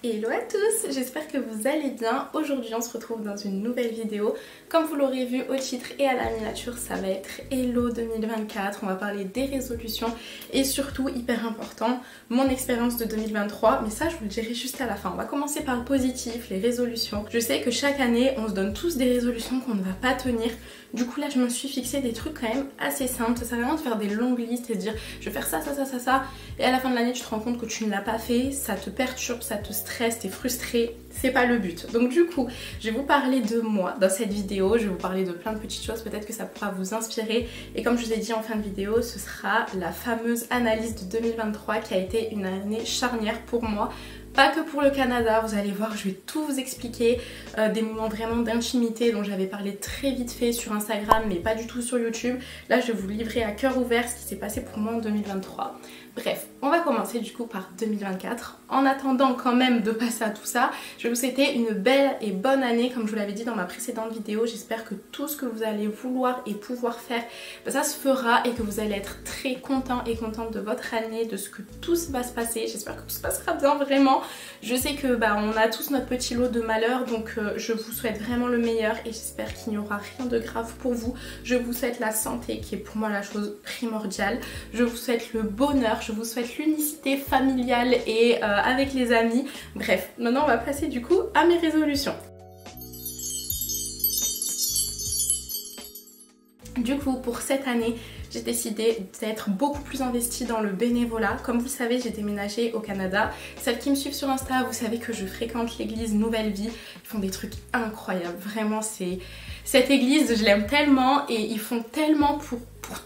Hello à tous, j'espère que vous allez bien. Aujourd'hui on se retrouve dans une nouvelle vidéo. Comme vous l'aurez vu au titre et à la miniature, ça va être Hello 2024. On va parler des résolutions et surtout, hyper important, mon expérience de 2023. Mais ça je vous le dirai juste à la fin. On va commencer par le positif, les résolutions. Je sais que chaque année on se donne tous des résolutions qu'on ne va pas tenir. Du coup là je me suis fixé des trucs quand même assez simples. Ça sert à rien de faire des longues listes et de dire je vais faire ça. Et à la fin de l'année tu te rends compte que tu ne l'as pas fait, ça te perturbe, ça te stresse, t'es frustré. C'est pas le but. Donc du coup je vais vous parler de moi dans cette vidéo. Je vais vous parler de plein de petites choses, peut-être que ça pourra vous inspirer. Et comme je vous ai dit en fin de vidéo, ce sera la fameuse analyse de 2023 qui a été une année charnière pour moi. Pas que pour le Canada, vous allez voir, je vais tout vous expliquer, des moments vraiment d'intimité dont j'avais parlé très vite fait sur Instagram mais pas du tout sur YouTube. Là je vais vous livrer à cœur ouvert ce qui s'est passé pour moi en 2023. Bref, on va commencer du coup par 2024. En attendant quand même de passer à tout ça, je vais vous souhaiter une belle et bonne année comme je vous l'avais dit dans ma précédente vidéo. J'espère que tout ce que vous allez vouloir et pouvoir faire, ça se fera et que vous allez être très content et contente de votre année, de ce que tout va se passer. J'espère que tout se passera bien vraiment. Je sais que on a tous notre petit lot de malheur, donc je vous souhaite vraiment le meilleur et j'espère qu'il n'y aura rien de grave pour vous. Je vous souhaite la santé qui est pour moi la chose primordiale. Je vous souhaite le bonheur, je vous souhaite l'unicité familiale et avec les amis. Bref, maintenant on va passer du coup à mes résolutions. Du coup, pour cette année, j'ai décidé d'être beaucoup plus investie dans le bénévolat. Comme vous le savez, j'ai déménagé au Canada. Celles qui me suivent sur Insta, vous savez que je fréquente l'église Nouvelle Vie. Ils font des trucs incroyables. Vraiment, cette église, je l'aime tellement et ils font tellement pour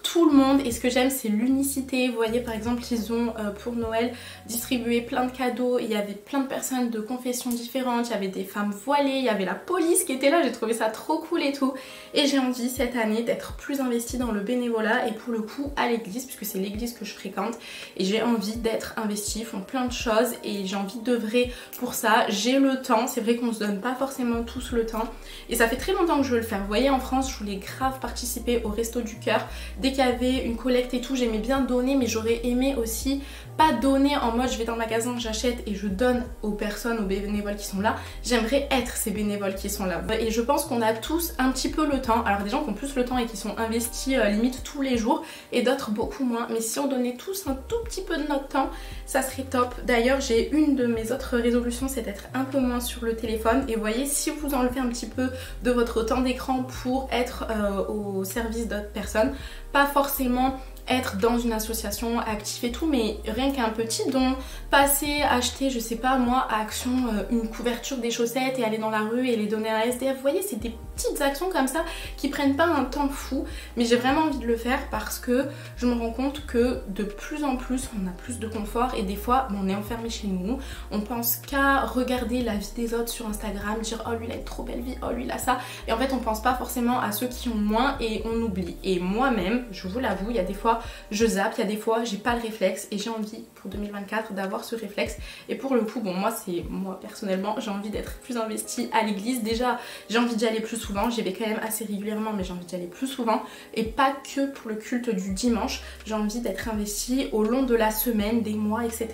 tout le monde. Et ce que j'aime, c'est l'unicité. Vous voyez, par exemple, ils ont pour Noël distribué plein de cadeaux. Il y avait plein de personnes de confessions différentes. Il y avait des femmes voilées, il y avait la police qui était là. J'ai trouvé ça trop cool et tout. Et j'ai envie cette année d'être plus investie dans le bénévolat et pour le coup à l'église, puisque c'est l'église que je fréquente. Et j'ai envie d'être investie, ils font plein de choses et j'ai envie d'œuvrer pour ça. J'ai le temps, c'est vrai qu'on se donne pas forcément tous le temps. Et ça fait très longtemps que je veux le faire. Vous voyez, en France, je voulais grave participer au Resto du Cœur. Dès qu'il y avait une collecte et tout, j'aimais bien donner, mais j'aurais aimé aussi pas donner en mode je vais dans le magasin, j'achète et je donne aux personnes, aux bénévoles qui sont là. J'aimerais être ces bénévoles qui sont là. Et je pense qu'on a tous un petit peu le temps. Alors des gens qui ont plus le temps et qui sont investis limite tous les jours et d'autres beaucoup moins. Mais si on donnait tous un tout petit peu de notre temps, ça serait top. D'ailleurs, j'ai une de mes autres résolutions, c'est d'être un peu moins sur le téléphone. Et vous voyez, si vous enlevez un petit peu de votre temps d'écran pour être au service d'autres personnes, pas forcément être dans une association active et tout, mais rien qu'un petit don, passer, acheter, je sais pas moi, à Action une couverture des chaussettes et aller dans la rue et les donner à un SDF. Vous voyez, c'est des petites actions comme ça qui prennent pas un temps fou, mais j'ai vraiment envie de le faire parce que je me rends compte que de plus en plus on a plus de confort et des fois on est enfermé chez nous, on pense qu'à regarder la vie des autres sur Instagram, dire oh lui il a une trop belle vie, oh lui il a ça, et en fait on pense pas forcément à ceux qui ont moins et on oublie. Et moi-même, je vous l'avoue, il y a des fois je zappe, il y a des fois j'ai pas le réflexe et j'ai envie pour 2024 d'avoir ce réflexe. Et pour le coup, bon moi personnellement j'ai envie d'être plus investie à l'église. Déjà j'ai envie d'y aller plus souvent, j'y vais quand même assez régulièrement mais j'ai envie d'y aller plus souvent et pas que pour le culte du dimanche. J'ai envie d'être investie au long de la semaine, des mois, etc.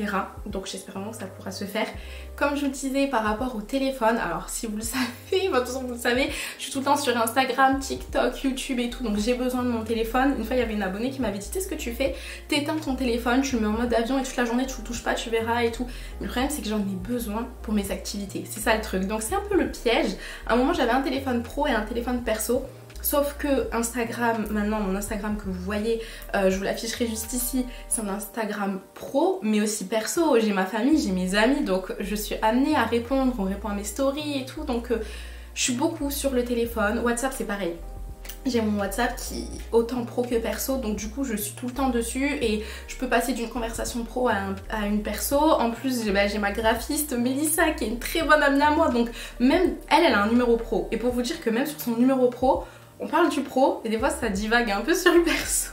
Donc j'espère vraiment que ça pourra se faire. Comme je vous le disais par rapport au téléphone, alors si vous le savez, de toute façon vous le savez, je suis tout le temps sur Instagram, TikTok, YouTube et tout, donc j'ai besoin de mon téléphone. Une fois il y avait une abonnée qui m'avait dit tu sais ce que tu fais, t'éteins ton téléphone, tu le mets en mode avion et toute la journée tu le touches pas, tu verras et tout. Mais le problème c'est que j'en ai besoin pour mes activités, c'est ça le truc. Donc c'est un peu le piège. À un moment j'avais un téléphone pro et un téléphone perso. Sauf que Instagram, maintenant mon Instagram que vous voyez, je vous l'afficherai juste ici, c'est un Instagram pro mais aussi perso. J'ai ma famille, j'ai mes amis, donc je suis amenée à répondre, on répond à mes stories et tout, donc je suis beaucoup sur le téléphone. WhatsApp c'est pareil. J'ai mon WhatsApp qui est autant pro que perso, donc du coup je suis tout le temps dessus et je peux passer d'une conversation pro à une perso. En plus j'ai ma graphiste Mélissa qui est une très bonne amie à moi, donc même elle a un numéro pro. Et pour vous dire que même sur son numéro pro, on parle du pro et des fois ça divague un peu sur le perso.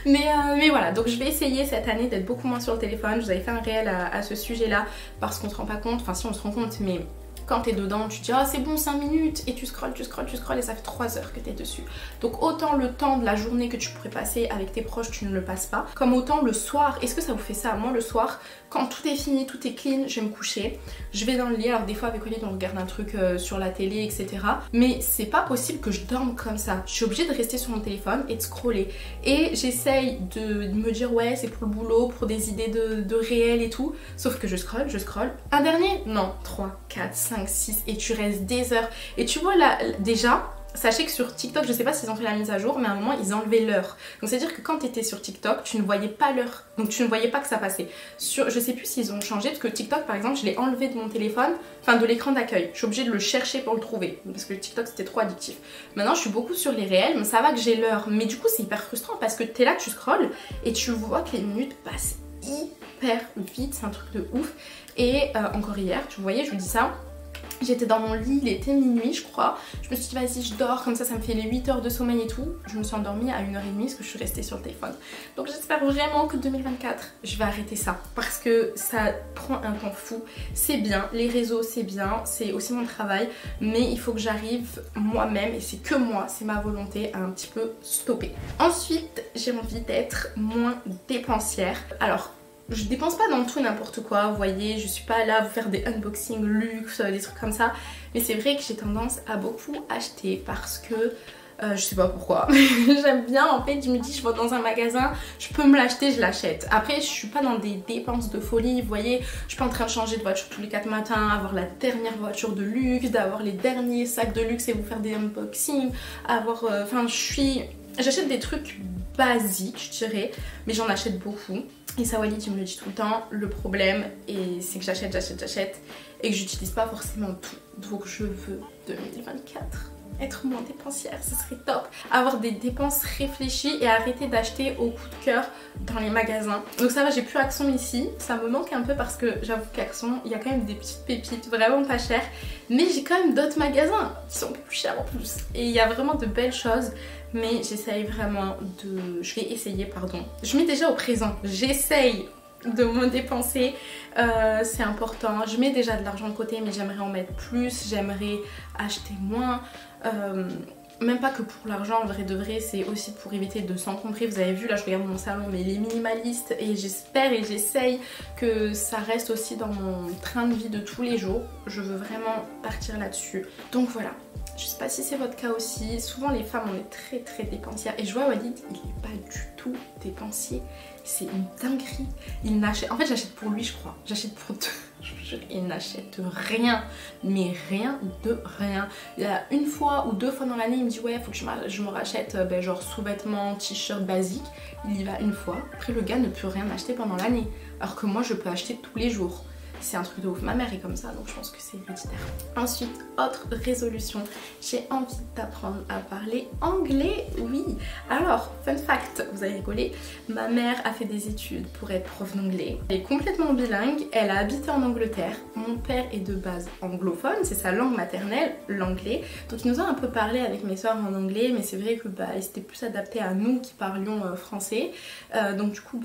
mais voilà, donc je vais essayer cette année d'être beaucoup moins sur le téléphone. Je vous avais fait un réel à ce sujet là parce qu'on se rend pas compte, enfin si on se rend compte, mais Quand t'es dedans, tu te dis ah c'est bon 5 minutes et tu scrolles et ça fait 3 heures que t'es dessus. Donc autant le temps de la journée que tu pourrais passer avec tes proches, tu ne le passes pas. Comme autant le soir, est-ce que ça vous fait ça? Moi le soir, quand tout est fini, tout est clean, je vais me coucher. Je vais dans le lit, alors des fois avec Olivier on regarde un truc sur la télé, etc. Mais c'est pas possible que je dorme comme ça. Je suis obligée de rester sur mon téléphone et de scroller. Et j'essaye de me dire ouais c'est pour le boulot, pour des idées de réel et tout. Sauf que je scrolle. Un dernier? Non, 3, 4, 5, 6 et tu restes des heures. Et tu vois là, déjà, sachez que sur TikTok, je sais pas s'ils ont fait la mise à jour, mais à un moment ils enlevaient l'heure. Donc c'est à dire que quand tu étais sur TikTok, tu ne voyais pas l'heure. Donc tu ne voyais pas que ça passait. Je sais plus s'ils ont changé, parce que TikTok par exemple, je l'ai enlevé de mon téléphone, enfin de l'écran d'accueil. Je suis obligée de le chercher pour le trouver, parce que TikTok c'était trop addictif. Maintenant je suis beaucoup sur les réels, mais ça va que j'ai l'heure. Mais du coup c'est hyper frustrant parce que tu es là, tu scrolles et tu vois que les minutes passent hyper vite, c'est un truc de ouf. Et encore hier, tu voyais, je vous dis ça, j'étais dans mon lit, il était minuit je crois. Je me suis dit vas-y je dors, comme ça me fait les 8 heures de sommeil et tout. Je me suis endormie à 1h30 parce que je suis restée sur le téléphone. Donc j'espère vraiment que 2024 je vais arrêter ça. Parce que ça prend un temps fou. C'est bien, les réseaux c'est bien, c'est aussi mon travail. Mais il faut que j'arrive moi-même, et c'est que moi, c'est ma volonté, à un petit peu stopper. Ensuite j'ai envie d'être moins dépensière. Alors je dépense pas dans tout et n'importe quoi, vous voyez, je suis pas là à vous faire des unboxings luxe, des trucs comme ça. Mais c'est vrai que j'ai tendance à beaucoup acheter parce que je sais pas pourquoi. J'aime bien, en fait, je me dis je vais dans un magasin, je peux me l'acheter, je l'achète. Après je suis pas dans des dépenses de folie, vous voyez, je suis pas en train de changer de voiture tous les 4 matins, avoir la dernière voiture de luxe, d'avoir les derniers sacs de luxe et vous faire des unboxings, avoir, enfin j'achète des trucs basiques je dirais, mais j'en achète beaucoup. Et ça Walid il me le dit tout le temps, le problème c'est que j'achète et que j'utilise pas forcément tout. Donc je veux 2024 être moins dépensière, ce serait top. Avoir des dépenses réfléchies et arrêter d'acheter au coup de cœur dans les magasins. Donc ça va, j'ai plus Action ici, ça me manque un peu parce que j'avoue qu'Action, il y a quand même des petites pépites vraiment pas chères. Mais j'ai quand même d'autres magasins qui sont plus chers en plus. Et il y a vraiment de belles choses. Mais j'essaye vraiment de... Je vais essayer, pardon. Je mets déjà au présent. J'essaye de me dépenser. C'est important. Je mets déjà de l'argent de côté, mais j'aimerais en mettre plus. J'aimerais acheter moins. Même pas que pour l'argent, en vrai de vrai, c'est aussi pour éviter de s'encombrer. Vous avez vu, là je regarde mon salon, mais il est minimaliste. Et j'espère et j'essaye que ça reste aussi dans mon train de vie de tous les jours. Je veux vraiment partir là-dessus. Donc voilà. Je sais pas si c'est votre cas aussi, souvent les femmes on est très dépensières et je vois Walid il est pas du tout dépensier, c'est une dinguerie. Il n'achète, en fait j'achète pour lui je crois, j'achète pour deux, je vous jure, il n'achète rien, mais rien de rien. Il y a une fois ou deux fois dans l'année il me dit ouais faut que je me rachète genre sous-vêtements, t-shirt basique, il y va une fois, après le gars ne peut rien acheter pendant l'année, alors que moi je peux acheter tous les jours. C'est un truc de ouf, ma mère est comme ça donc je pense que c'est héréditaire. Ensuite, autre résolution, j'ai envie d'apprendre à parler anglais, oui. Alors, fun fact, vous allez rigoler, ma mère a fait des études pour être prof d'anglais. Elle est complètement bilingue, elle a habité en Angleterre. Mon père est de base anglophone, c'est sa langue maternelle, l'anglais. Donc il nous a un peu parlé avec mes soeurs en anglais, mais c'est vrai que c'était plus adapté à nous qui parlions français. Donc du coup,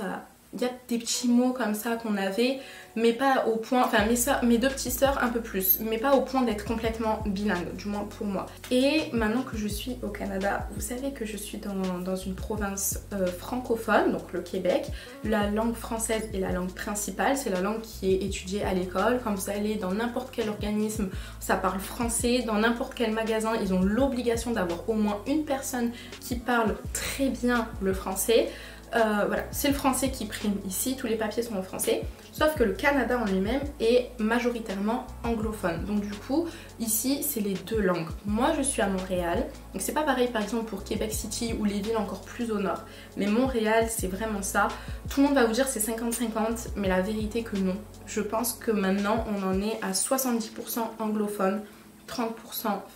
il y a des petits mots comme ça qu'on avait, mais pas au point, enfin mes deux petites sœurs un peu plus, mais pas au point d'être complètement bilingue, du moins pour moi. Et maintenant que je suis au Canada, vous savez que je suis dans une province francophone, donc le Québec. La langue française est la langue principale, c'est la langue qui est étudiée à l'école. Quand vous allez dans n'importe quel organisme, ça parle français. Dans n'importe quel magasin, ils ont l'obligation d'avoir au moins une personne qui parle très bien le français. Voilà, c'est le français qui prime ici, tous les papiers sont en français, sauf que le Canada en lui-même est majoritairement anglophone. Donc du coup, ici, c'est les deux langues. Moi, je suis à Montréal, donc c'est pas pareil par exemple pour Québec City ou les villes encore plus au nord. Mais Montréal, c'est vraiment ça. Tout le monde va vous dire c'est 50-50, mais la vérité que non. Je pense que maintenant, on en est à 70% anglophone, 30%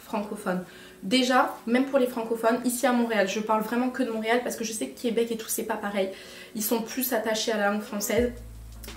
francophone. Déjà, même pour les francophones, ici à Montréal, je parle vraiment que de Montréal parce que je sais que Québec et tout, c'est pas pareil. Ils sont plus attachés à la langue française.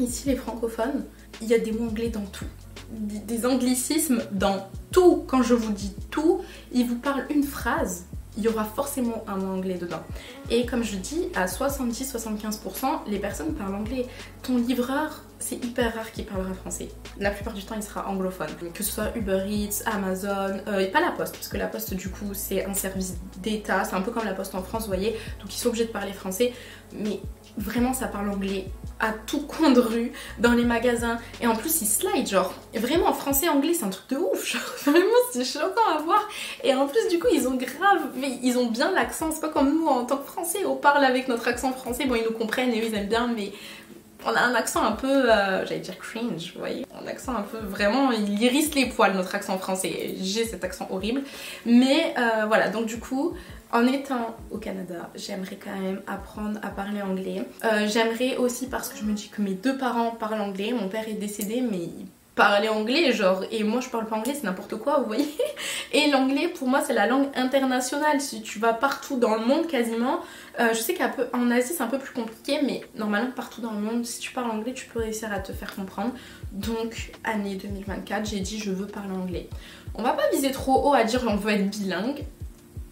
Ici, les francophones, il y a des mots anglais dans tout. Des anglicismes dans tout. Quand je vous dis tout, ils vous parlent une phrase, il y aura forcément un mot anglais dedans. Et comme je dis, à 70-75%, les personnes parlent anglais. Ton livreur, c'est hyper rare qu'il parlera français. La plupart du temps, il sera anglophone. Que ce soit Uber Eats, Amazon, et pas la Poste, parce que la Poste, du coup, c'est un service d'État. C'est un peu comme la Poste en France, vous voyez. Donc, ils sont obligés de parler français. Mais vraiment, ça parle anglais à tout coin de rue, dans les magasins. Et en plus, ils slide, genre. Vraiment, français-anglais, c'est un truc de ouf. Genre, vraiment, c'est choquant à voir. Et en plus, du coup, ils ont grave... Mais ils ont bien l'accent. C'est pas comme nous, en tant que Français, on parle avec notre accent français. Bon, ils nous comprennent et eux, ils aiment bien, mais... On a un accent un peu, j'allais dire cringe, vous voyez. Un accent un peu, vraiment, il hérisse les poils, notre accent français. J'ai cet accent horrible. Mais voilà, donc du coup, en étant au Canada, j'aimerais quand même apprendre à parler anglais. J'aimerais aussi parce que je me dis que mes deux parents parlent anglais. Mon père est décédé, mais il parlait anglais, genre. Et moi, je parle pas anglais, c'est n'importe quoi, vous voyez. Et l'anglais, pour moi, c'est la langue internationale. Si tu vas partout dans le monde, quasiment... je sais qu'en Asie c'est un peu plus compliqué, mais normalement partout dans le monde, si tu parles anglais, tu peux réussir à te faire comprendre. Donc année 2024, j'ai dit je veux parler anglais. On va pas viser trop haut à dire on veut être bilingue,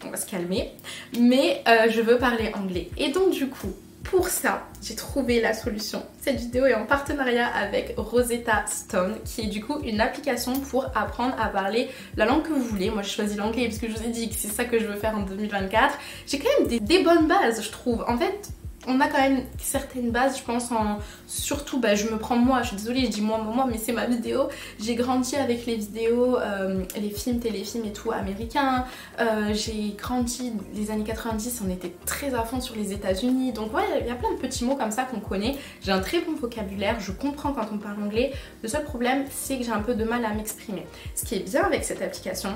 on va se calmer, mais je veux parler anglais. Et donc du coup, pour ça, j'ai trouvé la solution. Cette vidéo est en partenariat avec Rosetta Stone, qui est du coup une application pour apprendre à parler la langue que vous voulez. Moi j'ai choisi l'anglais parce que je vous ai dit que c'est ça que je veux faire en 2024. J'ai quand même des bonnes bases, je trouve. En fait, on a quand même certaines bases, je pense, surtout, je me prends moi, je suis désolée, je dis moi, mais c'est ma vidéo. J'ai grandi avec les vidéos, les films, téléfilms et tout américains. J'ai grandi les années 90, on était très à fond sur les États-Unis. Donc ouais, il y a plein de petits mots comme ça qu'on connaît. J'ai un très bon vocabulaire, je comprends quand on parle anglais. Le seul problème, c'est que j'ai un peu de mal à m'exprimer. Ce qui est bien avec cette application,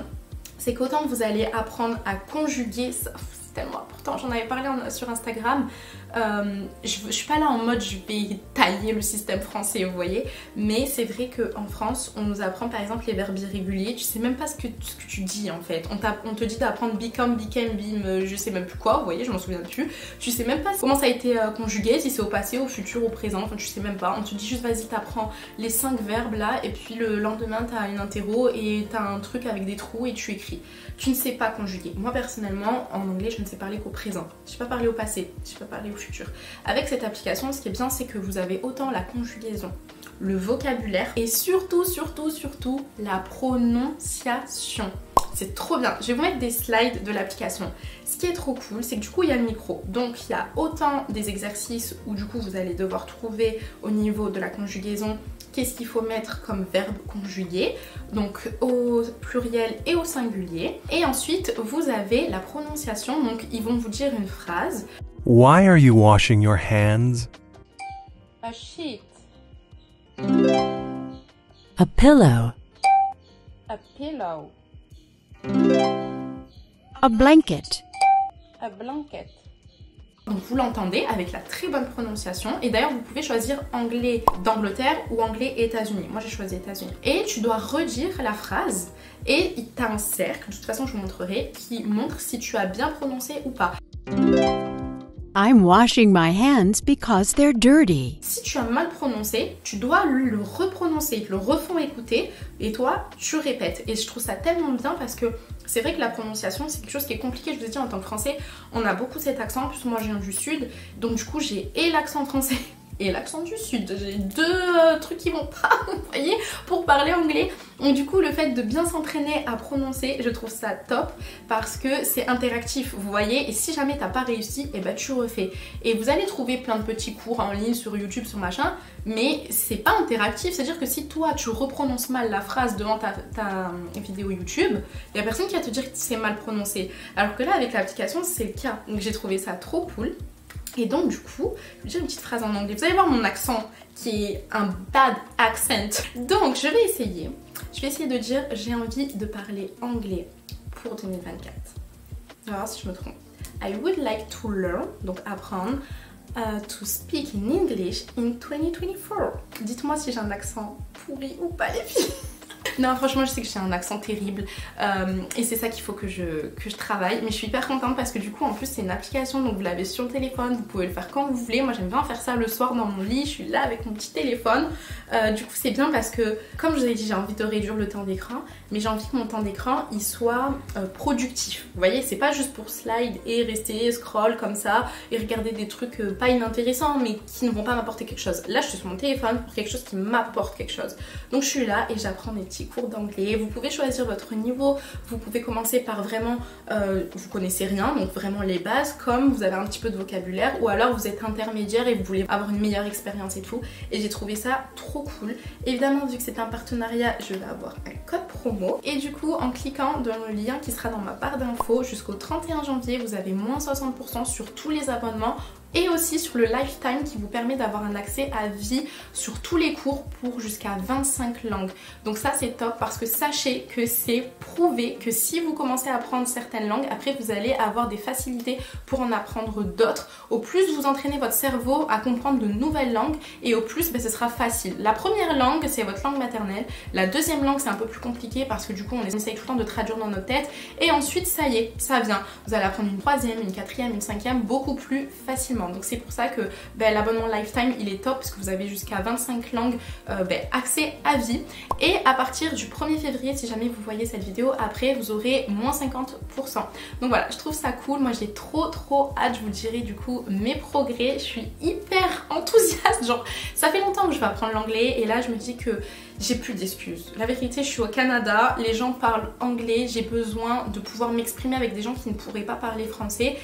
c'est qu'autant vous allez apprendre à conjuguer ça. Tellement important, j'en avais parlé sur Instagram. Je suis pas là en mode je vais tailler le système français, vous voyez, mais c'est vrai qu'en France on nous apprend par exemple les verbes irréguliers, tu sais même pas ce que tu dis en fait. On te dit d'apprendre become, became, bim, je sais même plus quoi, vous voyez, je m'en souviens plus. Tu sais même pas comment ça a été conjugué, si c'est au passé, au futur, au présent, enfin tu sais même pas. On te dit juste vas-y t'apprends les 5 verbes là et puis le lendemain t'as une interro et t'as un truc avec des trous et tu écris. Tu ne sais pas conjuguer. Moi personnellement en anglais je ne sais parler qu'au présent. Je ne sais pas parler au passé, je ne sais pas parler au futur. Avec cette application, ce qui est bien, c'est que vous avez autant la conjugaison, le vocabulaire et surtout la prononciation. C'est trop bien. Je vais vous mettre des slides de l'application. Ce qui est trop cool, c'est que du coup il y a le micro. Donc il y a autant des exercices où du coup vous allez devoir trouver au niveau de la conjugaison qu'est-ce qu'il faut mettre comme verbe conjugué, donc au pluriel et au singulier. Et ensuite, vous avez la prononciation, donc ils vont vous dire une phrase. Why are you washing your hands? A sheet. A pillow. A pillow. A blanket. A blanket. Donc vous l'entendez avec la très bonne prononciation et d'ailleurs vous pouvez choisir anglais d'Angleterre ou anglais États-Unis. Moi j'ai choisi États-Unis. Et tu dois redire la phrase et il t'a un cercle, de toute façon je vous montrerai, qui montre si tu as bien prononcé ou pas. I'm washing my hands because they're dirty. Si tu as mal prononcé, tu dois le reprononcer, le refont écouter et toi tu répètes. Et je trouve ça tellement bien parce que c'est vrai que la prononciation c'est quelque chose qui est compliqué. Je vous ai dit en tant que français on a beaucoup cet accent, en plus moi je viens du sud, donc du coup j'ai et l'accent français et l'accent du sud. J'ai deux trucs qui vont pas, vous voyez, pour parler anglais. Donc du coup le fait de bien s'entraîner à prononcer, je trouve ça top parce que c'est interactif, vous voyez, et si jamais t'as pas réussi, et ben tu refais. Et vous allez trouver plein de petits cours en ligne sur YouTube, sur machin, mais c'est pas interactif, c'est-à-dire que si toi tu reprononces mal la phrase devant ta vidéo YouTube, il y a personne qui va te dire que c'est mal prononcé. Alors que là avec l'application c'est le cas, donc j'ai trouvé ça trop cool. Et donc du coup, je vais dire une petite phrase en anglais. Vous allez voir mon accent qui est un bad accent. Donc je vais essayer de dire j'ai envie de parler anglais pour 2024. On va voir si je me trompe. I would like to learn, donc apprendre, to speak in English in 2024. Dites-moi si j'ai un accent pourri ou pas les filles. Non, franchement, je sais que j'ai un accent terrible et c'est ça qu'il faut que je travaille. Mais je suis hyper contente parce que du coup, en plus, c'est une application, donc vous l'avez sur le téléphone, vous pouvez le faire quand vous voulez. Moi, j'aime bien faire ça le soir dans mon lit, je suis là avec mon petit téléphone. Du coup, c'est bien parce que, comme je vous ai dit, j'ai envie de réduire le temps d'écran, mais j'ai envie que mon temps d'écran, il soit productif. Vous voyez, c'est pas juste pour slide et rester scroll comme ça et regarder des trucs pas inintéressants, mais qui ne vont pas m'apporter quelque chose. Là, je suis sur mon téléphone pour quelque chose qui m'apporte quelque chose. Donc, je suis là et j'apprends des petits cours d'anglais. Vous pouvez choisir votre niveau. Vous pouvez commencer par vraiment, vous connaissez rien, donc vraiment les bases, comme vous avez un petit peu de vocabulaire, ou alors vous êtes intermédiaire et vous voulez avoir une meilleure expérience et tout. Et j'ai trouvé ça trop cool. Évidemment, vu que c'est un partenariat, je vais avoir un code promo. Et du coup, en cliquant dans le lien qui sera dans ma barre d'infos, jusqu'au 31 janvier, vous avez moins 60% sur tous les abonnements. Et aussi sur le lifetime qui vous permet d'avoir un accès à vie sur tous les cours pour jusqu'à 25 langues. Donc ça c'est top parce que sachez que c'est prouvé que si vous commencez à apprendre certaines langues, après vous allez avoir des facilités pour en apprendre d'autres. Au plus vous entraînez votre cerveau à comprendre de nouvelles langues et au plus ce sera facile. La première langue c'est votre langue maternelle, la deuxième langue c'est un peu plus compliqué parce que du coup on essaye tout le temps de traduire dans notre tête et ensuite ça y est, ça vient. Vous allez apprendre une troisième, une quatrième, une cinquième beaucoup plus facilement. Donc c'est pour ça que l'abonnement Lifetime il est top parce que vous avez jusqu'à 25 langues accès à vie. Et à partir du 1er février, si jamais vous voyez cette vidéo après, vous aurez moins 50%. Donc voilà, je trouve ça cool. Moi j'ai trop hâte, je vous dirai du coup mes progrès. Je suis hyper enthousiaste, genre ça fait longtemps que je vais apprendre l'anglais et là je me dis que j'ai plus d'excuses. La vérité, je suis au Canada, les gens parlent anglais, j'ai besoin de pouvoir m'exprimer avec des gens qui ne pourraient pas parler français.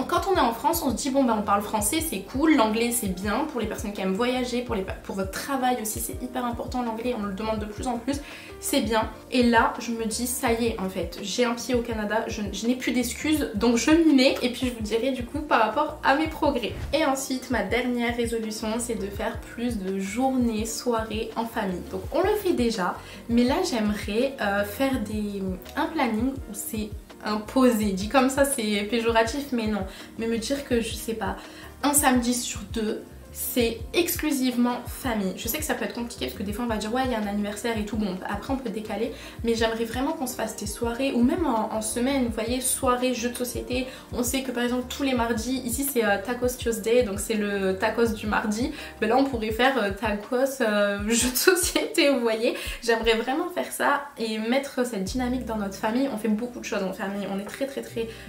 Quand on est en France, on se dit bon on parle français, c'est cool, l'anglais c'est bien pour les personnes qui aiment voyager, pour votre travail aussi c'est hyper important l'anglais, on le demande de plus en plus, c'est bien. Et là je me dis ça y est en fait, j'ai un pied au Canada, je n'ai plus d'excuses donc je m'y mets et puis je vous dirai du coup par rapport à mes progrès. Et ensuite ma dernière résolution c'est de faire plus de journées, soirées en famille. Donc on le fait déjà, mais là j'aimerais faire un planning où c'est imposé, dit comme ça c'est péjoratif mais non, mais me dire que je sais pas, un samedi sur deux c'est exclusivement famille. Je sais que ça peut être compliqué parce que des fois on va dire ouais il y a un anniversaire et tout, bon après on peut décaler, mais j'aimerais vraiment qu'on se fasse des soirées ou même en semaine, vous voyez, soirée jeux de société. On sait que par exemple tous les mardis, ici c'est Tacos Tuesday, donc c'est le tacos du mardi, mais là on pourrait faire tacos jeux de société, vous voyez. J'aimerais vraiment faire ça et mettre cette dynamique dans notre famille. On fait beaucoup de choses en famille, on est très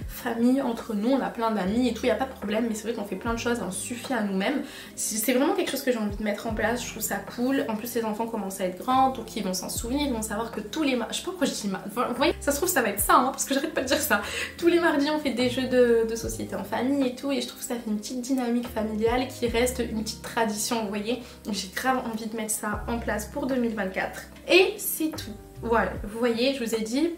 famille entre nous, on a plein d'amis et tout, il n'y a pas de problème, mais c'est vrai qu'on fait plein de choses et on suffit à nous-mêmes. C'est vraiment quelque chose que j'ai envie de mettre en place, je trouve ça cool. En plus les enfants commencent à être grands, donc ils vont s'en souvenir, ils vont savoir que tous les mardis, je sais pas pourquoi je dis vous voyez, ça se trouve ça va être ça, hein, parce que j'arrête pas de dire ça. Tous les mardis on fait des jeux de société en famille et tout, et je trouve que ça fait une petite dynamique familiale qui reste une petite tradition, vous voyez. J'ai grave envie de mettre ça en place pour 2024. Et c'est tout, voilà, vous voyez, je vous ai dit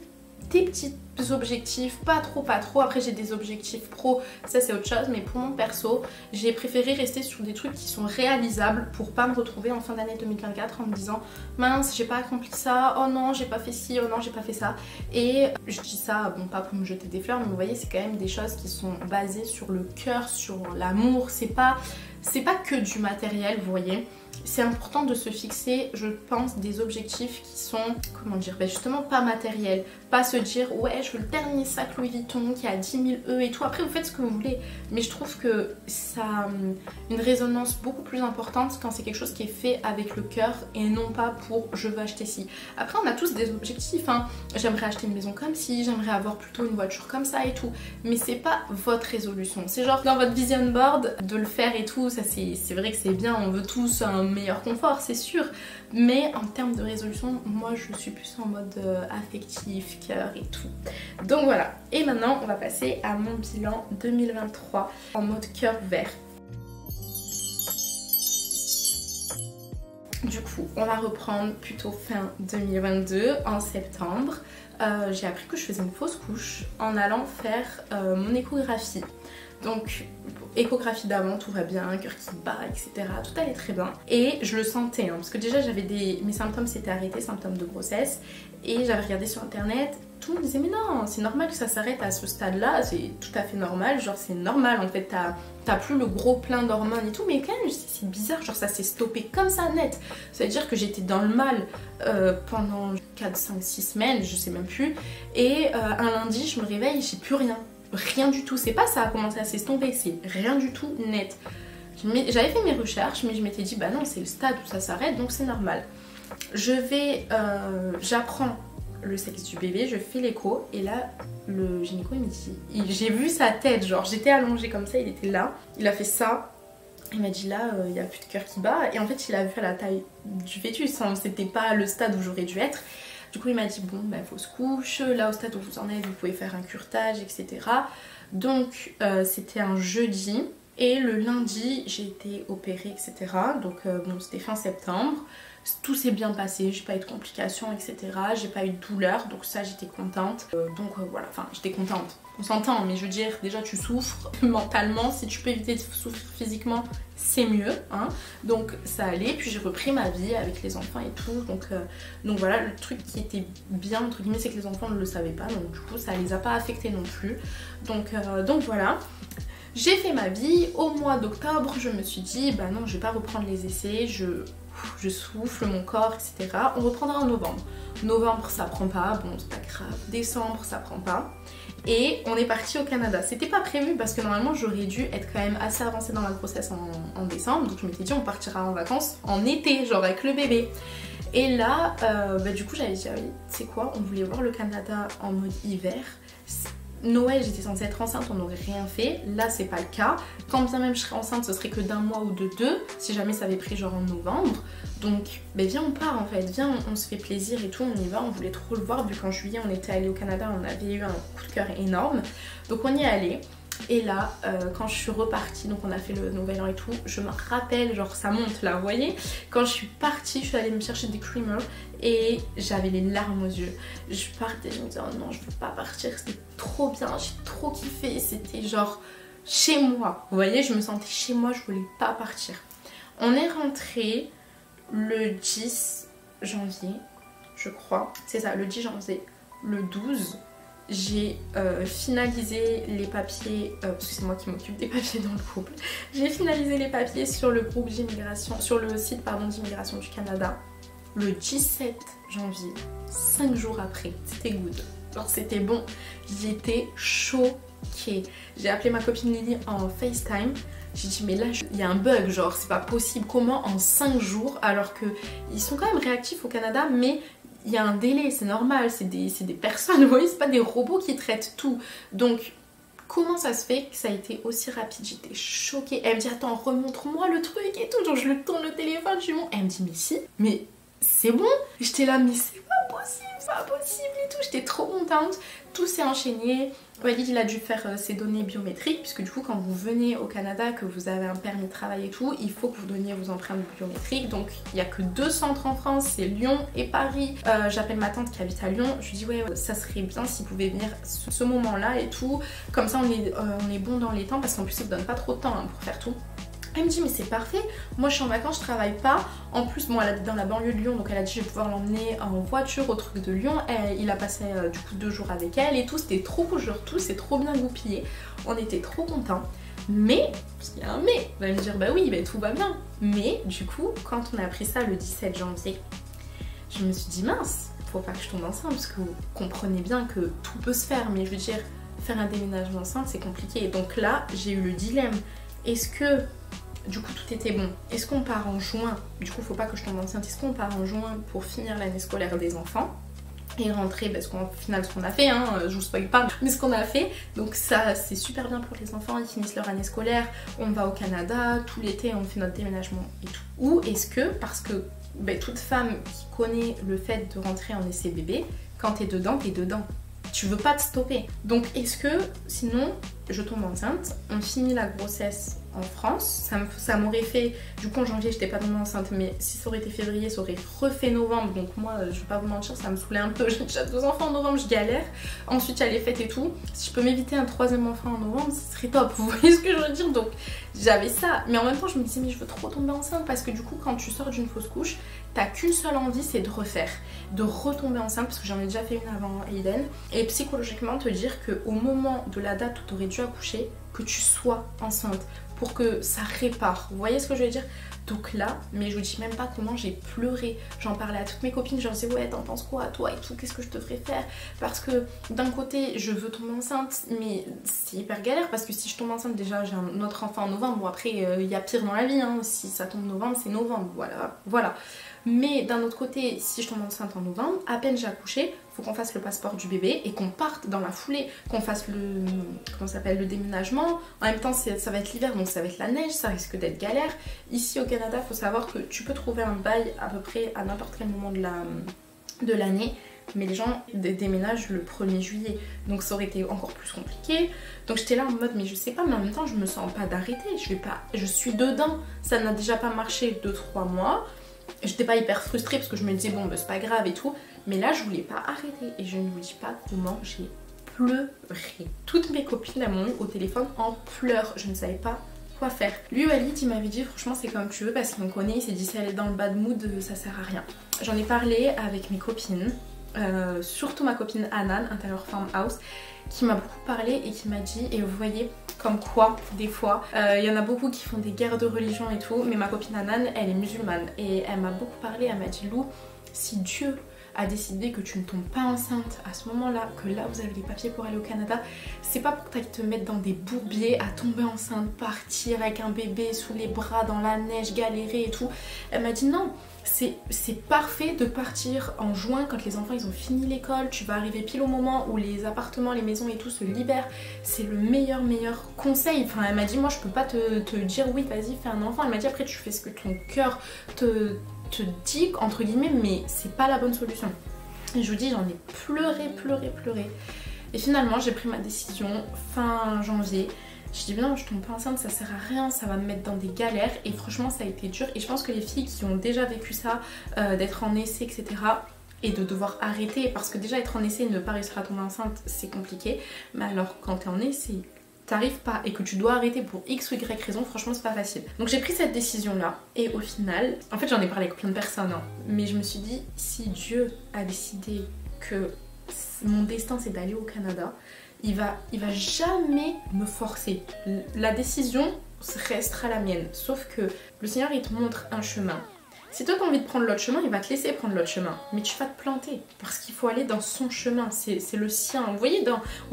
des petits objectifs, pas trop, après j'ai des objectifs pro, ça c'est autre chose, mais pour mon perso, j'ai préféré rester sur des trucs qui sont réalisables pour pas me retrouver en fin d'année 2024 en me disant mince j'ai pas accompli ça, oh non j'ai pas fait ci, oh non j'ai pas fait ça. Et je dis ça, bon pas pour me jeter des fleurs, mais vous voyez c'est quand même des choses qui sont basées sur le cœur, sur l'amour, c'est pas que du matériel, vous voyez. C'est important de se fixer, je pense, des objectifs qui sont, comment dire, justement pas matériels. Pas se dire, ouais, je veux le dernier sac Louis Vuitton qui a 10 000 E et tout. Après, vous faites ce que vous voulez. Mais je trouve que ça a une résonance beaucoup plus importante quand c'est quelque chose qui est fait avec le cœur et non pas pour je veux acheter ci. Après, on a tous des objectifs, hein. J'aimerais acheter une maison comme ci, j'aimerais avoir plutôt une voiture comme ça et tout. Mais c'est pas votre résolution. C'est genre dans votre vision board de le faire et tout. Ça, c'est vrai que c'est bien. On veut tous un meilleur confort, c'est sûr. Mais en termes de résolution, moi je suis plus en mode affectif, cœur et tout. Donc voilà. Et maintenant, on va passer à mon bilan 2023 en mode cœur vert. Du coup, on va reprendre plutôt fin 2022, en septembre. J'ai appris que je faisais une fausse couche en allant faire mon échographie. Donc échographie d'avant, tout va bien, cœur qui bat, etc. Tout allait très bien. Et je le sentais, hein, parce que déjà j'avais mes symptômes s'étaient arrêtés, symptômes de grossesse. Et j'avais regardé sur internet, tout le monde disait mais non, c'est normal que ça s'arrête à ce stade-là, c'est tout à fait normal, genre c'est normal en fait, t'as plus le gros plein d'hormones et tout, mais quand même c'est bizarre, genre ça s'est stoppé comme ça net. Ça veut dire que j'étais dans le mal pendant 4, 5, 6 semaines, je sais même plus, et un lundi je me réveille, j'ai plus rien. Rien du tout, c'est pas ça a commencé à s'estomper, c'est rien du tout net. J'avais fait mes recherches, mais je m'étais dit bah non, c'est le stade où ça s'arrête, donc c'est normal. J'apprends le sexe du bébé, je fais l'écho, et là le gynéco il me dit, j'ai vu sa tête, genre j'étais allongée comme ça, il était là, il a fait ça, il m'a dit là il n'y a plus de cœur qui bat, et en fait il a vu à la taille du fœtus, hein, c'était pas le stade où j'aurais dû être. Du coup il m'a dit bon ben fausse couche, là au stade où vous en êtes vous pouvez faire un curetage, etc. Donc c'était un jeudi, et le lundi j'ai été opérée, etc. Donc bon c'était fin septembre, tout s'est bien passé, j'ai pas eu de complications, etc. J'ai pas eu de douleur, donc ça j'étais contente. Voilà, enfin j'étais contente, on s'entend, mais je veux dire déjà tu souffres mentalement, si tu peux éviter de souffrir physiquement c'est mieux, hein. Donc ça allait, puis j'ai repris ma vie avec les enfants et tout, donc voilà, le truc qui était bien entre guillemets c'est que les enfants ne le savaient pas, donc du coup ça les a pas affectés non plus, donc voilà. J'ai fait ma vie, au mois d'octobre je me suis dit bah non je vais pas reprendre les essais, je souffle mon corps, etc. On reprendra en novembre. Novembre ça prend pas, bon c'est pas grave. Décembre ça prend pas. Et on est parti au Canada. C'était pas prévu parce que normalement j'aurais dû être quand même assez avancée dans la grossesse en décembre. Donc je m'étais dit on partira en vacances en été, genre avec le bébé. Et là, du coup j'avais dit ah oui, tu sais quoi, on voulait voir le Canada en mode hiver. Noël j'étais censée être enceinte, on n'aurait rien fait, là c'est pas le cas, quand bien même je serais enceinte ce serait que d'un mois ou de deux, si jamais ça avait pris genre en novembre, donc viens on part en fait, viens on se fait plaisir et tout, on y va, on voulait trop le voir vu qu'en juillet on était allé au Canada, on avait eu un coup de cœur énorme, donc on y est allé. Et là, quand je suis repartie, donc on a fait le nouvel an et tout, je me rappelle, genre ça monte là, vous voyez, quand je suis partie, je suis allée me chercher des creamers et j'avais les larmes aux yeux. Je partais, je me disais oh non, je veux pas partir, c'était trop bien, j'ai trop kiffé, c'était genre chez moi, vous voyez, je me sentais chez moi, je voulais pas partir. On est rentré le 10 janvier, je crois, c'est ça, le 10 janvier, le 12. J'ai finalisé les papiers, parce que c'est moi qui m'occupe des papiers dans le couple. J'ai finalisé les papiers sur le groupe d'immigration, sur le site d'immigration du Canada le 17 janvier, 5 jours après. C'était good, genre c'était bon. J'étais choquée. J'ai appelé ma copine Lily en FaceTime. J'ai dit mais là il y a un bug, genre c'est pas possible, comment en 5 jours alors que ils sont quand même réactifs au Canada, mais il y a un délai, c'est normal, c'est des personnes, vous voyez, c'est pas des robots qui traitent tout. Donc, comment ça se fait que ça a été aussi rapide? J'étais choquée. Elle me dit, attends, remontre-moi le truc et tout. Donc, je lui tourne le téléphone, je lui montre. Elle me dit, mais si, mais c'est bon. J'étais là, mais c'est pas possible et tout. J'étais trop contente. Tout s'est enchaîné. Walid, il a dû faire ses données biométriques, puisque du coup, quand vous venez au Canada, que vous avez un permis de travail et tout, il faut que vous donniez vos empreintes biométriques. Donc, il n'y a que 2 centres en France, c'est Lyon et Paris. J'appelle ma tante qui habite à Lyon. Je lui dis, ouais, ça serait bien s'il pouvait venir ce moment-là et tout. Comme ça, on est bon dans les temps, parce qu'en plus, ça ne vous donne pas trop de temps hein, pour faire tout. Elle me dit mais c'est parfait, moi je suis en vacances, je travaille pas. En plus bon elle habite dans la banlieue de Lyon, donc elle a dit je vais pouvoir l'emmener en voiture au truc de Lyon. Il a passé du coup 2 jours avec elle et tout, c'était trop cool, tout c'est trop bien goupillé. On était trop contents. Mais, parce qu'il y a un mais, vous allez me dire bah oui, bah, tout va bien. Mais du coup quand on a appris ça le 17 janvier, je me suis dit mince, faut pas que je tombe enceinte, parce que vous comprenez bien que tout peut se faire, mais je veux dire faire un déménagement enceinte c'est compliqué. Et donc là j'ai eu le dilemme, est-ce que du coup tout était bon, est-ce qu'on part en juin, du coup faut pas que je tombe enceinte, est-ce qu'on part en juin pour finir l'année scolaire des enfants et rentrer, parce qu'au final ce qu'on a fait, hein, je vous spoil pas, mais ce qu'on a fait, donc ça c'est super bien pour les enfants, ils finissent leur année scolaire, on va au Canada, tout l'été on fait notre déménagement et tout. Ou est-ce que, parce que toute femme qui connaît le fait de rentrer en essai bébé, quand t'es dedans, tu veux pas te stopper. Donc est-ce que sinon je tombe enceinte, on finit la grossesse en France, ça m'aurait fait, du coup en janvier j'étais pas tombée enceinte, mais si ça aurait été février ça aurait refait novembre, donc moi je vais pas vous mentir, ça me saoulait un peu, j'ai déjà 2 enfants en novembre, je galère, ensuite il y a les fêtes et tout, si je peux m'éviter un 3e enfant en novembre ce serait top, vous voyez ce que je veux dire, donc j'avais ça, mais en même temps je me disais mais je veux trop tomber enceinte, parce que du coup quand tu sors d'une fausse couche, t'as qu'une seule envie, c'est de refaire, de retomber enceinte, parce que j'en ai déjà fait une avant Aiden, et psychologiquement te dire qu'au moment de la date où t'aurais dû accoucher, que tu sois enceinte, pour que ça répare, vous voyez ce que je veux dire? Donc là, mais je vous dis même pas comment j'ai pleuré, j'en parlais à toutes mes copines, je leur disais ouais t'en penses quoi toi et tout, qu'est-ce que je devrais faire? Parce que d'un côté je veux tomber enceinte, mais c'est hyper galère, parce que si je tombe enceinte déjà j'ai un autre enfant en novembre, bon après il y a pire dans la vie, hein. Si ça tombe novembre c'est novembre, voilà. Mais d'un autre côté, si je tombe enceinte en novembre, à peine j'ai accouché, faut qu'on fasse le passeport du bébé et qu'on parte dans la foulée, qu'on fasse le déménagement. En même temps, ça va être l'hiver, donc ça va être la neige, ça risque d'être galère. Ici au Canada, faut savoir que tu peux trouver un bail à peu près à n'importe quel moment de l'année. Mais les gens déménagent le 1er juillet, donc ça aurait été encore plus compliqué. Donc j'étais là en mode mais je sais pas, mais en même temps je me sens pas d'arrêter, je suis dedans, ça n'a déjà pas marché 2-3 mois. J'étais pas hyper frustrée parce que je me disais bon bah, c'est pas grave et tout, mais là je voulais pas arrêter et je ne vous dis pas comment j'ai pleuré. Toutes mes copines m'ont eu au téléphone en pleurs, je ne savais pas quoi faire. Lui Walid il m'avait dit franchement c'est comme tu veux, parce qu'il me connaît, il s'est dit si elle est dans le bad mood ça sert à rien. J'en ai parlé avec mes copines, surtout ma copine Anan, Intérieur Farmhouse, qui m'a beaucoup parlé et qui m'a dit, et vous voyez comme quoi des fois il y en a beaucoup qui font des guerres de religion et tout, mais ma copine Anan elle est musulmane et elle m'a beaucoup parlé, elle m'a dit Lou, si Dieu a décidé que tu ne tombes pas enceinte à ce moment là, que là vous avez les papiers pour aller au Canada, c'est pas pour que tu ailles te mettre dans des bourbiers à tomber enceinte, partir avec un bébé sous les bras dans la neige, galérer et tout. Elle m'a dit non, c'est parfait de partir en juin quand les enfants ils ont fini l'école, tu vas arriver pile au moment où les appartements, les maisons et tout se libèrent, c'est le meilleur conseil. Enfin elle m'a dit moi je peux pas te dire oui vas-y fais un enfant, elle m'a dit après tu fais ce que ton cœur te dit entre guillemets, mais c'est pas la bonne solution. Et je vous dis j'en ai pleuré et finalement j'ai pris ma décision fin janvier. Je dis non je tombe pas enceinte, ça sert à rien, ça va me mettre dans des galères, et franchement ça a été dur, et je pense que les filles qui ont déjà vécu ça, d'être en essai etc, et de devoir arrêter, parce que déjà être en essai et ne pas réussir à tomber enceinte c'est compliqué, mais alors quand t'es en essai t'arrives pas et que tu dois arrêter pour x ou y raison, franchement c'est pas facile. Donc j'ai pris cette décision là, et au final, en fait j'en ai parlé avec plein de personnes, hein, mais je me suis dit si Dieu a décidé que mon destin c'est d'aller au Canada, il va jamais me forcer. La décision restera la mienne, sauf que le Seigneur il te montre un chemin. Si toi t'as envie de prendre l'autre chemin, il va te laisser prendre l'autre chemin. Mais tu vas te planter, parce qu'il faut aller dans son chemin, c'est le sien. Vous voyez,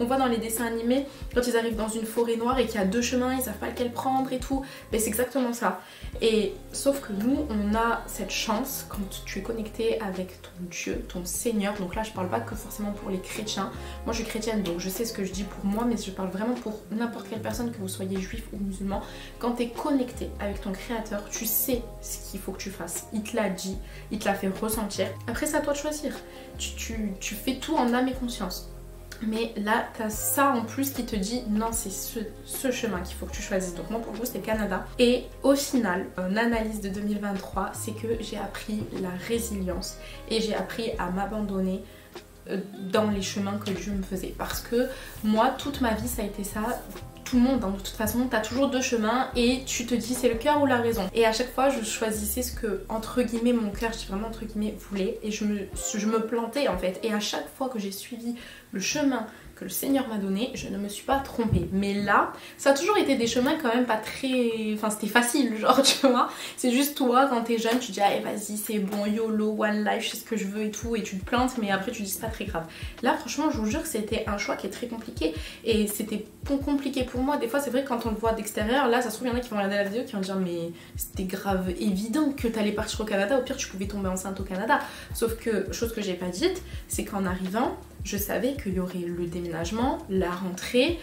on voit dans les dessins animés, quand ils arrivent dans une forêt noire et qu'il y a 2 chemins, ils savent pas lequel prendre et tout. Mais c'est exactement ça. Et sauf que nous, on a cette chance, quand tu es connecté avec ton Dieu, ton Seigneur. Donc là, je parle pas que forcément pour les chrétiens. Moi, je suis chrétienne, donc je sais ce que je dis pour moi, mais je parle vraiment pour n'importe quelle personne, que vous soyez juif ou musulman. Quand tu es connecté avec ton Créateur, tu sais ce qu'il faut que tu fasses. Il te l'a dit, il te l'a fait ressentir. Après c'est à toi de choisir. Tu fais tout en âme et conscience. Mais là t'as ça en plus qui te dit non c'est ce chemin qu'il faut que tu choisisses. Donc moi pour vous c'est le Canada. Et au final, une analyse de 2023, c'est que j'ai appris la résilience et j'ai appris à m'abandonner dans les chemins que Dieu me faisait. Parce que moi toute ma vie ça a été ça. Tout le monde, hein, de toute façon, t'as toujours 2 chemins et tu te dis c'est le cœur ou la raison. Et à chaque fois, je choisissais ce que, entre guillemets, mon cœur, je dis vraiment entre guillemets, voulait, et je me plantais en fait. Et à chaque fois que j'ai suivi le chemin que le Seigneur m'a donné, je ne me suis pas trompée. Mais là, ça a toujours été des chemins quand même pas très... Enfin, c'était facile, genre, tu vois. C'est juste toi, quand t'es jeune, tu dis allez, vas-y, c'est bon, YOLO, one life, je sais ce que je veux et tout, et tu te plantes, mais après tu dis c'est pas très grave. Là, franchement, je vous jure que c'était un choix qui est très compliqué, et c'était compliqué pour moi. Des fois, c'est vrai que quand on le voit d'extérieur, là, ça se trouve, il y en a qui vont regarder la vidéo qui vont dire mais c'était grave évident que t'allais partir au Canada, au pire, tu pouvais tomber enceinte au Canada. Sauf que, chose que j'ai pas dite, c'est qu'en arrivant, je savais qu'il y aurait le déménagement, la rentrée,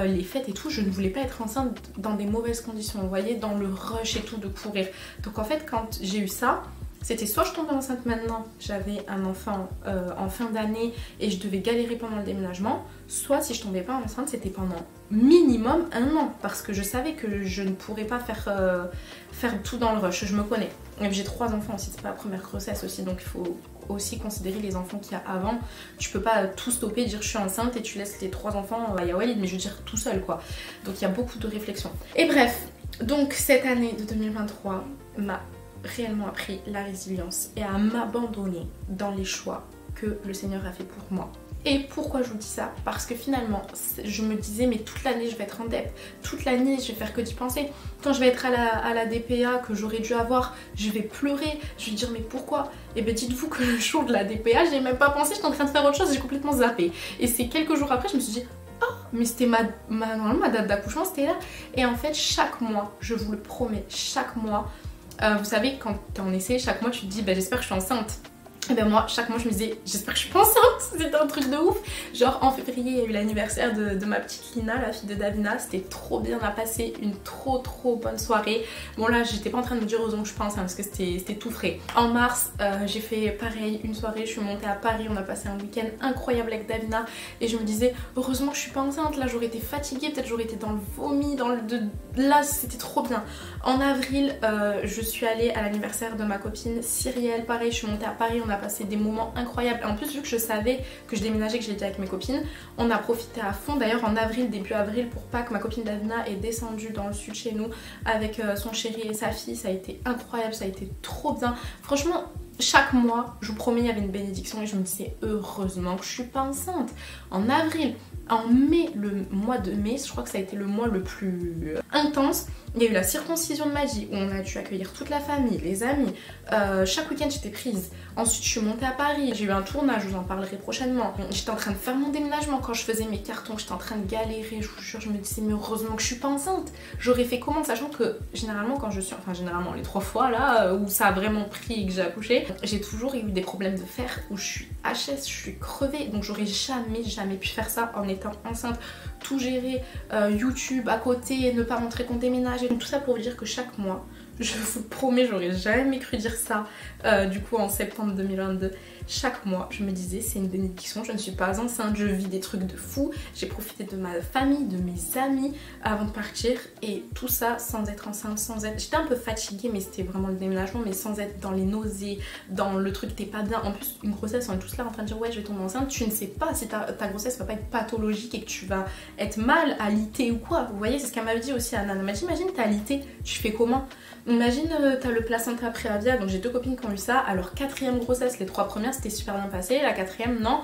les fêtes et tout. Je ne voulais pas être enceinte dans des mauvaises conditions, vous voyez, dans le rush et tout de courir. Donc en fait, quand j'ai eu ça, C'était soit je tombais enceinte maintenant, j'avais un enfant en fin d'année et je devais galérer pendant le déménagement, soit si je tombais pas enceinte, c'était pendant minimum 1 an, parce que je savais que je ne pourrais pas faire tout dans le rush, je me connais. J'ai 3 enfants aussi, c'est pas la première grossesse aussi, donc il faut aussi considérer les enfants qu'il y a avant. Tu peux pas tout stopper, dire je suis enceinte et tu laisses les 3 enfants à Yawalid, mais je veux dire tout seul quoi. Donc il y a beaucoup de réflexion. Et bref, donc cette année de 2023 m'a réellement appris la résilience et à m'abandonner dans les choix que le Seigneur a fait pour moi. Et pourquoi je vous dis ça? Parce que finalement, je me disais mais toute l'année je vais être en dette, toute l'année je vais faire que d'y penser. Quand je vais être à la DPA que j'aurais dû avoir, je vais pleurer, je vais dire mais pourquoi? Et bien dites-vous que le jour de la DPA, j'ai même pas pensé, j'étais en train de faire autre chose, j'ai complètement zappé. Et c'est quelques jours après, je me suis dit oh mais c'était normalement ma date d'accouchement, c'était là. Et en fait chaque mois, je vous le promets, chaque mois, vous savez quand t'es en essai, chaque mois tu te dis bah, j'espère que je suis enceinte. Et ben moi, chaque mois je me disais j'espère que je suis pas enceinte, c'était un truc de ouf. Genre en février il y a eu l'anniversaire de ma petite Lina, la fille de Davina, c'était trop bien, on a passé une trop bonne soirée. Bon là j'étais pas en train de me dire heureusement que je suis pas enceinte parce que c'était tout frais. En mars j'ai fait pareil une soirée, je suis montée à Paris, on a passé un week-end incroyable avec Davina et je me disais heureusement que je suis pas enceinte, là j'aurais été fatiguée, peut-être j'aurais été dans le vomi, là c'était trop bien. En avril je suis allée à l'anniversaire de ma copine Cyrielle, pareil je suis montée à Paris, on a passé des moments incroyables. Et en plus vu que je savais que je déménageais, que j'étais avec mes copines, on a profité à fond. D'ailleurs en avril, début avril, pour Pâques, ma copine Davina est descendue dans le sud chez nous avec son chéri et sa fille. Ça a été incroyable, ça a été trop bien. Franchement chaque mois, je vous promets, il y avait une bénédiction et je me disais heureusement que je suis pas enceinte. En avril, en mai, le mois de mai, je crois que ça a été le mois le plus intense. Il y a eu la circoncision de Magie où on a dû accueillir toute la famille, les amis. Chaque week-end j'étais prise. Ensuite je suis montée à Paris, j'ai eu un tournage, je vous en parlerai prochainement. J'étais en train de faire mon déménagement quand je faisais mes cartons, j'étais en train de galérer, je vous jure, je me disais mais heureusement que je suis pas enceinte. J'aurais fait comment, sachant que généralement quand je suis, enfin généralement les 3 fois là où ça a vraiment pris et que j'ai accouché, j'ai toujours eu des problèmes de fer où je suis HS, je suis crevée, donc j'aurais jamais pu faire ça en étant enceinte. Tout gérer, YouTube à côté, ne pas montrer qu'on déménage. Donc tout ça pour vous dire que chaque mois, je vous promets, j'aurais jamais cru dire ça du coup en septembre 2022. Chaque mois, je me disais c'est une bénédiction, je ne suis pas enceinte, je vis des trucs de fou, j'ai profité de ma famille, de mes amis avant de partir et tout ça sans être enceinte, sans être... J'étais un peu fatiguée mais c'était vraiment le déménagement, mais sans être dans les nausées, dans le truc t'es pas bien. En plus une grossesse, on est tous là en train de dire ouais je vais tomber enceinte, tu ne sais pas si ta grossesse va pas être pathologique et que tu vas être mal alitée ou quoi. Vous voyez, c'est ce qu'elle m'avait dit aussi Anna. Elle m'a dit imagine t'es alitée, tu fais comment? Imagine t'as le placenta préavia, donc j'ai 2 copines qui ont eu ça, alors 4e grossesse, les 3 premières c'était super bien passé, la 4e non,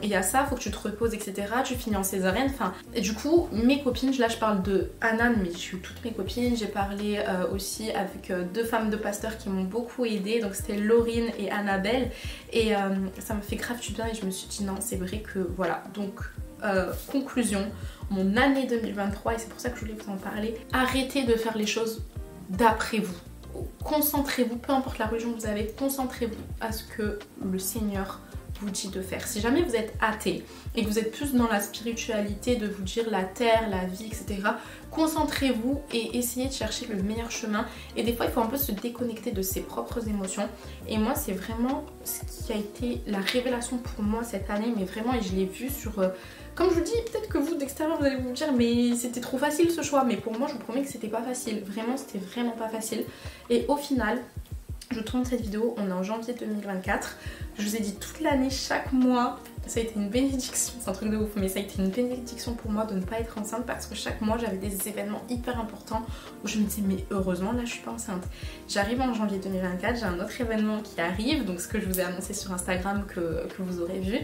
il y a ça, faut que tu te reposes etc, tu finis en césarienne, enfin, et du coup mes copines, là je parle de Anna mais j'ai eu toutes mes copines, j'ai parlé aussi avec 2 femmes de pasteurs qui m'ont beaucoup aidée, donc c'était Laurine et Annabelle, et ça me fait grave du bien et je me suis dit non c'est vrai que voilà, donc conclusion, mon année 2023 et c'est pour ça que je voulais vous en parler, arrêtez de faire les choses d'après vous, concentrez-vous, peu importe la religion que vous avez, concentrez-vous à ce que le Seigneur vous dit de faire. Si jamais vous êtes athée et que vous êtes plus dans la spiritualité de vous dire la terre, la vie, etc., concentrez-vous et essayez de chercher le meilleur chemin. Et des fois il faut un peu se déconnecter de ses propres émotions, et moi c'est vraiment ce qui a été la révélation pour moi cette année, mais vraiment, et je l'ai vu sur... Comme je vous dis, peut-être que vous d'extérieur vous allez vous dire mais c'était trop facile ce choix, mais pour moi je vous promets que c'était pas facile, vraiment c'était vraiment pas facile. Et au final, je tourne cette vidéo, on est en janvier 2024, je vous ai dit toute l'année, chaque mois, ça a été une bénédiction, c'est un truc de ouf, mais ça a été une bénédiction pour moi de ne pas être enceinte parce que chaque mois j'avais des événements hyper importants où je me disais mais heureusement là je suis pas enceinte. J'arrive en janvier 2024, j'ai un autre événement qui arrive, donc ce que je vous ai annoncé sur Instagram que vous aurez vu.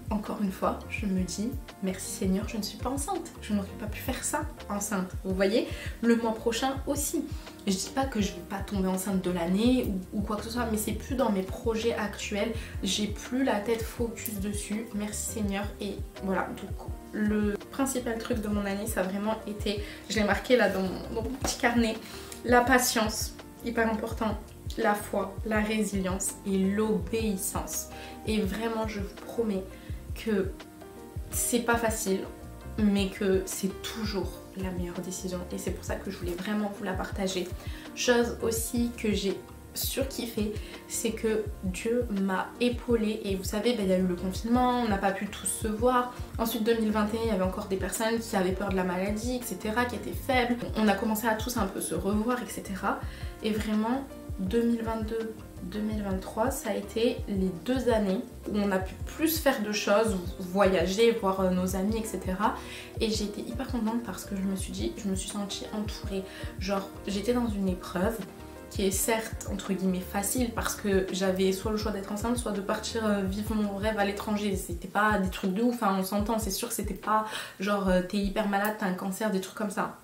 Encore une fois, je me dis merci Seigneur, je ne suis pas enceinte, je n'aurais pas pu faire ça enceinte, vous voyez. Le mois prochain aussi, je dis pas que je vais pas tomber enceinte de l'année ou quoi que ce soit, mais c'est plus dans mes projets actuels, j'ai plus la tête focus dessus, merci Seigneur. Et voilà, donc le principal truc de mon année, ça a vraiment été, je l'ai marqué là dans mon petit carnet, la patience, hyper important, la foi, la résilience et l'obéissance. Et vraiment je vous promets que c'est pas facile, mais que c'est toujours la meilleure décision, et c'est pour ça que je voulais vraiment vous la partager. Chose aussi que j'ai surkiffé, c'est que Dieu m'a épaulée. Et vous savez, il y a eu le confinement, on n'a pas pu tous se voir. Ensuite 2021, il y avait encore des personnes qui avaient peur de la maladie, etc., qui étaient faibles. On a commencé à tous un peu se revoir, etc. Et vraiment 2022, 2023, ça a été les 2 années où on a pu plus faire de choses, voyager, voir nos amis, etc. Et j'ai été hyper contente parce que je me suis sentie entourée. Genre, j'étais dans une épreuve qui est certes entre guillemets facile parce que j'avais soit le choix d'être enceinte, soit de partir vivre mon rêve à l'étranger. C'était pas des trucs de ouf, hein, on s'entend, c'est sûr que c'était pas genre t'es hyper malade, t'as un cancer, des trucs comme ça.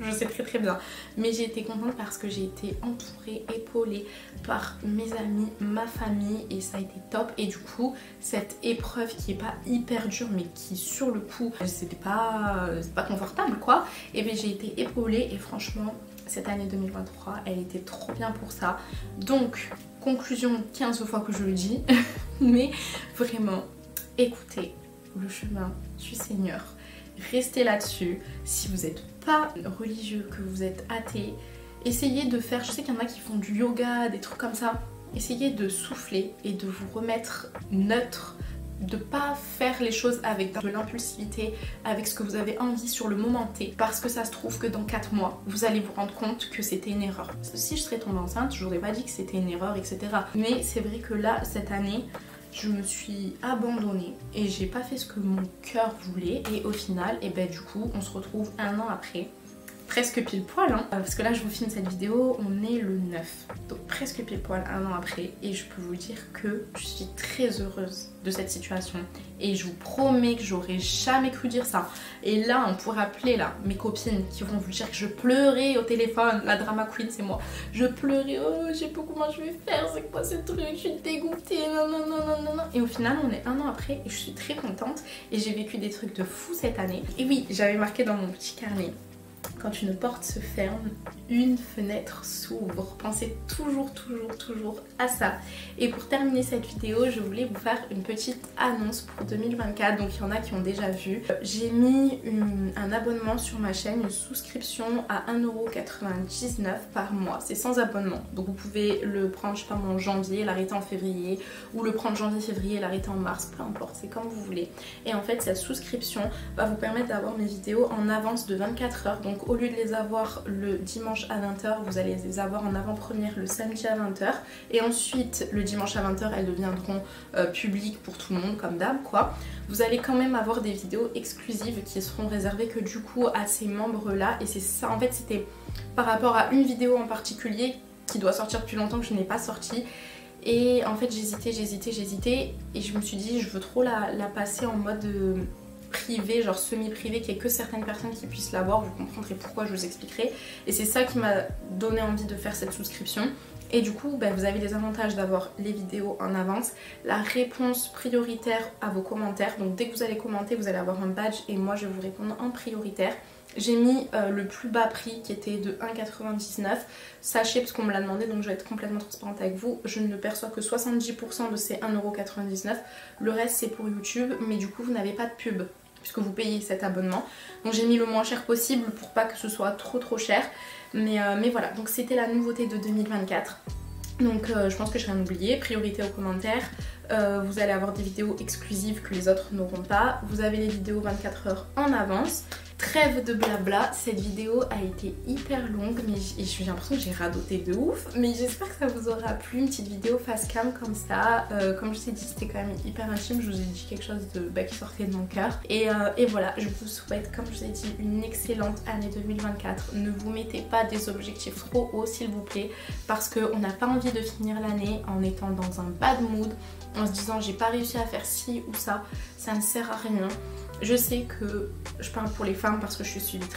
Je sais très très bien, mais j'ai été contente parce que j'ai été entourée, épaulée par mes amis, ma famille, et ça a été top. Et du coup cette épreuve qui est pas hyper dure mais qui sur le coup c'était pas confortable quoi, et bien j'ai été épaulée. Et franchement cette année 2023 elle était trop bien pour ça. Donc conclusion 15 fois que je le dis mais vraiment écoutez le chemin du Seigneur, restez là-dessus. Si vous n'êtes pas religieux, que vous êtes athée, essayez de faire, je sais qu'il y en a qui font du yoga, des trucs comme ça, essayez de souffler et de vous remettre neutre, de pas faire les choses avec de l'impulsivité, avec ce que vous avez envie sur le moment T, parce que ça se trouve que dans 4 mois vous allez vous rendre compte que c'était une erreur. Si je serais tombée enceinte, je n'aurais pas dit que c'était une erreur, etc. Mais c'est vrai que là, cette année, je me suis abandonnée et j'ai pas fait ce que mon cœur voulait. Et au final, et ben du coup, on se retrouve 1 an après. Presque pile poil, hein, parce que là je vous filme cette vidéo, on est le 9, donc presque pile poil 1 an après, et je peux vous dire que je suis très heureuse de cette situation et je vous promets que j'aurais jamais cru dire ça. Et là on pourrait appeler là mes copines qui vont vous dire que je pleurais au téléphone, la drama queen c'est moi, je pleurais, oh je sais pas comment je vais faire, c'est quoi ce truc, je suis dégoûtée, non non non non non non. Et au final on est 1 an après et je suis très contente et j'ai vécu des trucs de fou cette année. Et oui, j'avais marqué dans mon petit carnet: quand une porte se ferme, une fenêtre s'ouvre. Pensez toujours, toujours, toujours à ça. Et pour terminer cette vidéo, je voulais vous faire une petite annonce pour 2024. Donc il y en a qui ont déjà vu. J'ai mis un abonnement sur ma chaîne, une souscription à 1,99€ par mois. C'est sans abonnement. Donc vous pouvez le prendre, je sais pas moi, en janvier, l'arrêter en février, ou le prendre janvier-février, l'arrêter en mars, peu importe, c'est comme vous voulez. Et en fait, cette souscription va vous permettre d'avoir mes vidéos en avance de 24 heures. Donc au lieu de les avoir le dimanche à 20h, vous allez les avoir en avant-première le samedi à 20h. Et ensuite, le dimanche à 20h, elles deviendront publiques pour tout le monde, comme d'hab quoi. Vous allez quand même avoir des vidéos exclusives qui seront réservées que du coup à ces membres-là. Et c'est ça, en fait, c'était par rapport à une vidéo en particulier qui doit sortir depuis longtemps que je n'ai pas sorti. Et en fait, j'hésitais. Et je me suis dit, je veux trop la passer en mode privé, genre semi-privé, qu'il n'y ait que certaines personnes qui puissent l'avoir. Vous comprendrez pourquoi, je vous expliquerai. Et c'est ça qui m'a donné envie de faire cette souscription. Et du coup, vous avez des avantages d'avoir les vidéos en avance, la réponse prioritaire à vos commentaires. Donc dès que vous allez commenter, vous allez avoir un badge et moi je vais vous répondre en prioritaire. J'ai mis le plus bas prix qui était de 1,99€. Sachez, parce qu'on me l'a demandé, donc je vais être complètement transparente avec vous, je ne perçois que 70% de ces 1,99€. Le reste c'est pour YouTube, mais du coup vous n'avez pas de pub puisque vous payez cet abonnement. Donc j'ai mis le moins cher possible pour pas que ce soit trop cher. Mais voilà, donc c'était la nouveauté de 2024. Donc je pense que je rien oublié. Priorité aux commentaires. Vous allez avoir des vidéos exclusives que les autres n'auront pas. Vous avez les vidéos 24 heures en avance. Trêve de blabla, cette vidéo a été hyper longue, mais j'ai l'impression que j'ai radoté de ouf. Mais j'espère que ça vous aura plu, une petite vidéo face cam comme ça. Comme je vous ai dit, c'était quand même hyper intime, je vous ai dit quelque chose qui sortait de mon cœur. Et voilà, je vous souhaite, comme je vous ai dit, une excellente année 2024. Ne vous mettez pas des objectifs trop hauts s'il vous plaît, parce qu'on n'a pas envie de finir l'année en étant dans un bad mood, en se disant j'ai pas réussi à faire ci ou ça ne sert à rien. Je sais que je parle pour les femmes parce que je suis suivie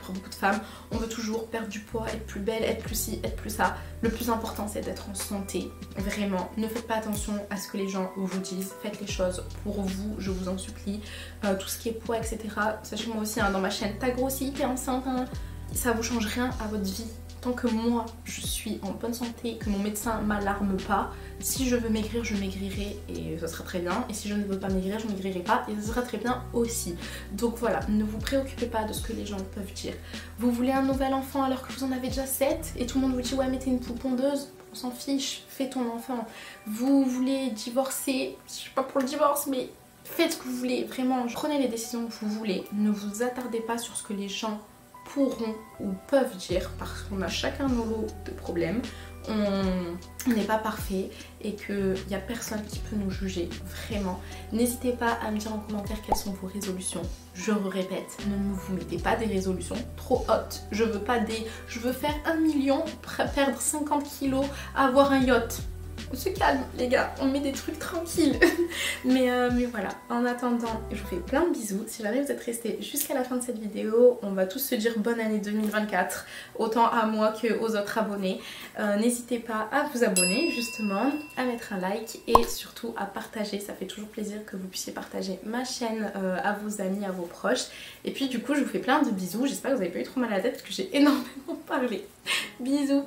pour beaucoup de femmes. On veut toujours perdre du poids, être plus belle, être plus ci, être plus ça. Le plus important c'est d'être en santé, vraiment. Ne faites pas attention à ce que les gens vous disent. Faites les choses pour vous, je vous en supplie. Tout ce qui est poids, etc. Sachez moi aussi, hein, dans ma chaîne, t'as grossi, t'es enceinte, hein. Ça vous change rien à votre vie. tant que moi je suis en bonne santé, que mon médecin m'alarme pas, si je veux maigrir, je maigrirai et ça sera très bien. Et si je ne veux pas maigrir, je maigrirai pas et ça sera très bien aussi. Donc voilà, ne vous préoccupez pas de ce que les gens peuvent dire. Vous voulez un nouvel enfant alors que vous en avez déjà 7 et tout le monde vous dit ouais mais t'es une poule pondeuse, on s'en fiche, fais ton enfant. Vous voulez divorcer, je suis pas pour le divorce mais faites ce que vous voulez, vraiment, prenez les décisions que vous voulez. Ne vous attardez pas sur ce que les gens pourront ou peuvent dire parce qu'on a chacun nos lots de problèmes. On n'est pas parfait et qu'il n'y a personne qui peut nous juger, vraiment. N'hésitez pas à me dire en commentaire quelles sont vos résolutions. Je répète, ne vous mettez pas des résolutions trop hautes. Je veux faire 1 million, perdre 50 kilos, avoir un yacht. On se calme les gars, on met des trucs tranquilles. mais voilà, en attendant, je vous fais plein de bisous. Si jamais vous êtes restés jusqu'à la fin de cette vidéo, on va tous se dire bonne année 2024, autant à moi qu'aux autres abonnés. N'hésitez pas à vous abonner justement, à mettre un like et surtout à partager. Ça fait toujours plaisir que vous puissiez partager ma chaîne à vos amis, à vos proches. Et puis du coup, je vous fais plein de bisous. J'espère que vous n'avez pas eu trop mal à la tête parce que j'ai énormément parlé. Bisous.